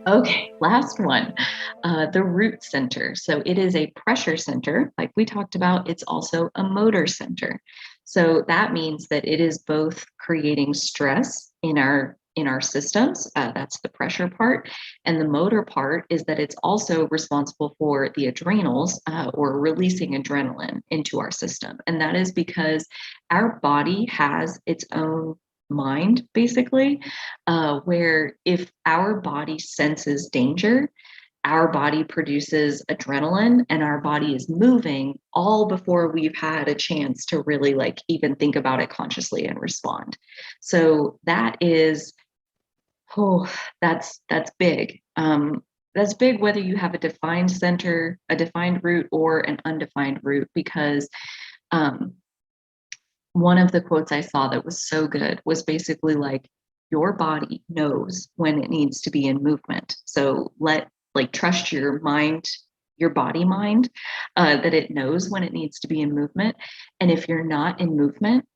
Okay, last one, the root center. So it is a pressure center, like we talked about. It's also a motor center. So that means that it is both creating stress in our systems. That's the pressure part, and the motor part is that it's also responsible for the adrenals or releasing adrenaline into our system, and that is because our body has its own mind, basically, where if our body senses danger, our body produces adrenaline and our body is moving all before we've had a chance to really like even think about it consciously and respond. So that is, oh, that's big. That's big whether you have a defined center, a defined root, or an undefined root, because um, one of the quotes I saw that was so good was basically like, your body knows when it needs to be in movement. So trust your mind, your body mind, that it knows when it needs to be in movement. And if you're not in movement,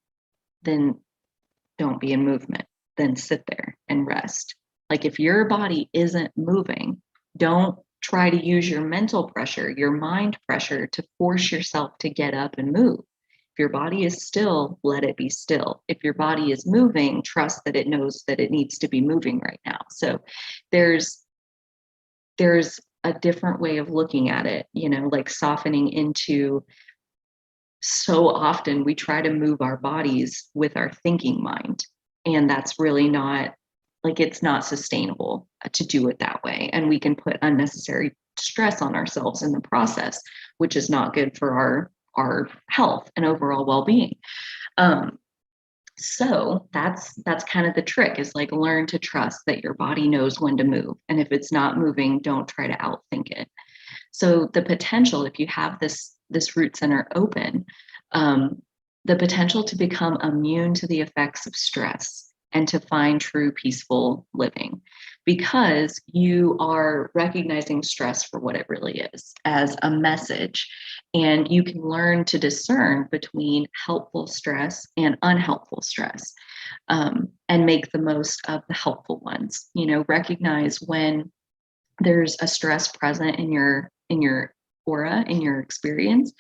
then don't be in movement. Then sit there and rest. Like if your body isn't moving, don't try to use your mental pressure, your mind pressure to force yourself to get up and move. If your body is still, let it be still. If your body is moving, trust that it knows that it needs to be moving right now. So there's a different way of looking at it, like softening into, so often we try to move our bodies with our thinking mind. And that's really not, like, it's not sustainable to do it that way. And we can put unnecessary stress on ourselves in the process, which is not good for our health and overall well-being. So that's kind of the trick, is like, learn to trust that your body knows when to move. And if it's not moving, don't try to outthink it. So the potential, if you have this root center open, the potential to become immune to the effects of stress and to find true peaceful living, because you are recognizing stress for what it really is, as a message. And you can learn to discern between helpful stress and unhelpful stress, and make the most of the helpful ones. Recognize when there's a stress present in your aura, in your experience,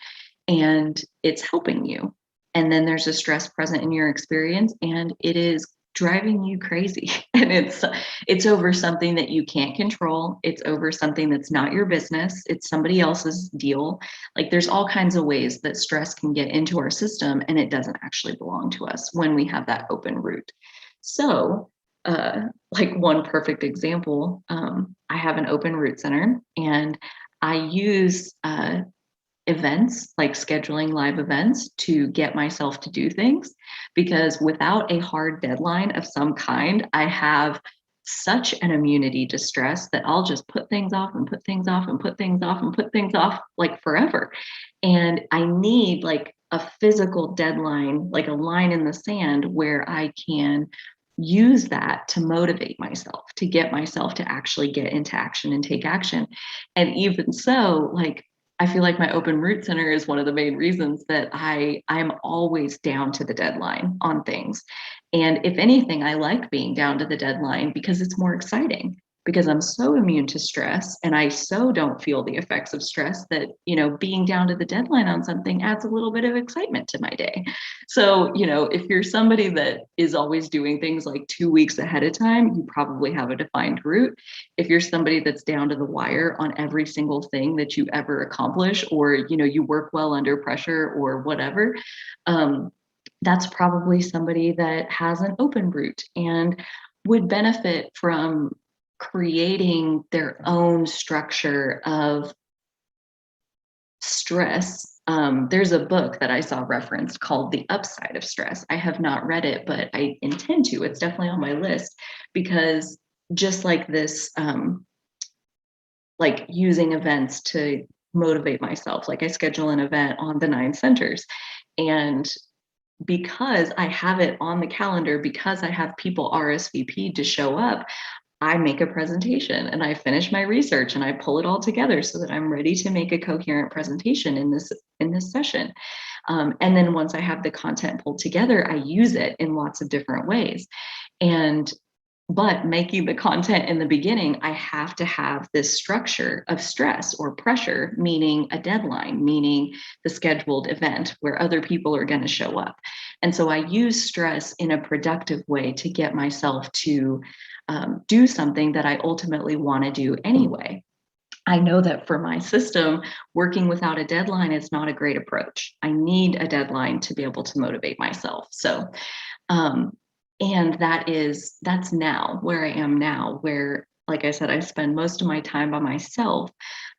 and it's helping you. And then there's a stress present in your experience and it is driving you crazy. And it's over something that you can't control. It's over something that's not your business. It's somebody else's deal. Like, there's all kinds of ways that stress can get into our system, and it doesn't actually belong to us when we have that open root. So like one perfect example, I have an open root center, and I use events, like scheduling live events, to get myself to do things, because without a hard deadline of some kind, I have such an immunity to stress that I'll just put things off and put things off and put things off and put things off, like, forever. And I need like a physical deadline, like a line in the sand, where I can use that to motivate myself, to get myself to actually get into action and take action. And even so, like, I feel like my open root center is one of the main reasons that I'm always down to the deadline on things. And if anything, I like being down to the deadline because it's more exciting, because I'm so immune to stress and I so don't feel the effects of stress that, being down to the deadline on something adds a little bit of excitement to my day. So, if you're somebody that is always doing things like 2 weeks ahead of time, you probably have a defined route. If you're somebody that's down to the wire on every single thing that you ever accomplish, or, you work well under pressure or whatever, that's probably somebody that has an open route and would benefit from creating their own structure of stress. There's a book that I saw referenced called The Upside of Stress. I have not read it, but I intend to. It's definitely on my list, because just like this, like using events to motivate myself, like I schedule an event on the 9 centers, and because I have it on the calendar, because I have people RSVP to show up, I make a presentation and I finish my research and I pull it all together so that I'm ready to make a coherent presentation in this session. And then once I have the content pulled together, I use it in lots of different ways. And But making the content in the beginning, I have to have this structure of stress or pressure, meaning a deadline, meaning the scheduled event where other people are going to show up. And so I use stress in a productive way to get myself to do something that I ultimately want to do anyway. I know that for my system, working without a deadline is not a great approach. I need a deadline to be able to motivate myself. So, um, and that's now where I am now, where, like I said, I spend most of my time by myself.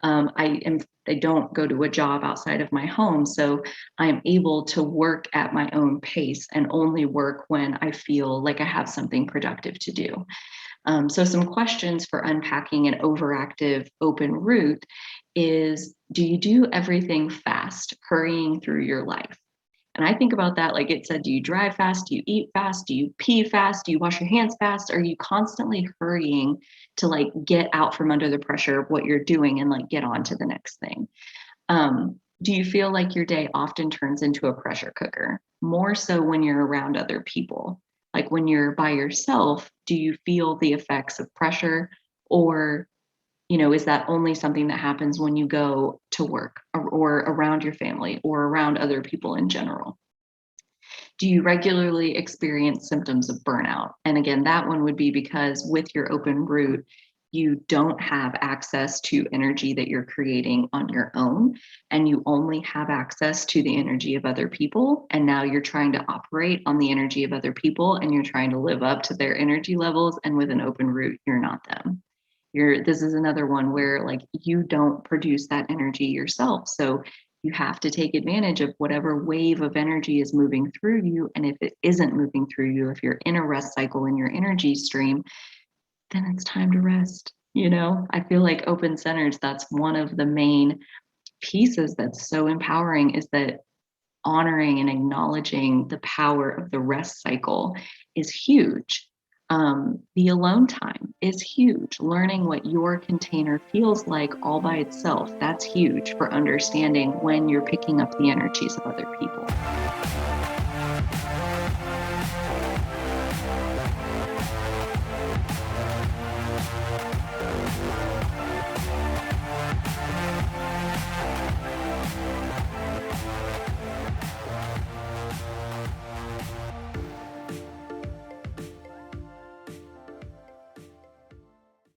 I don't go to a job outside of my home, so I'm able to work at my own pace and only work when I feel like I have something productive to do. So some questions for unpacking an overactive open root is, do you do everything fast, hurrying through your life? And I think about that, like it said, do you drive fast? Do you eat fast? Do you pee fast? Do you wash your hands fast? Are you constantly hurrying to like get out from under the pressure of what you're doing and like get on to the next thing? Do you feel like your day often turns into a pressure cooker, more so when you're around other people? Like when you're by yourself, do you feel the effects of pressure? Or, is that only something that happens when you go to work or around your family or around other people in general? Do you regularly experience symptoms of burnout? And again, that one would be because with your open root, you don't have access to energy that you're creating on your own, and you only have access to the energy of other people. And now you're trying to operate on the energy of other people and you're trying to live up to their energy levels. And with an open root, you're not them. This is another one where like you don't produce that energy yourself. So you have to take advantage of whatever wave of energy is moving through you. And if it isn't moving through you, if you're in a rest cycle in your energy stream, then it's time to rest. I feel like open centers, that's one of the main pieces that's so empowering, is that honoring and acknowledging the power of the rest cycle is huge. The alone time is huge. Learning what your container feels like all by itself, that's huge for understanding when you're picking up the energies of other people.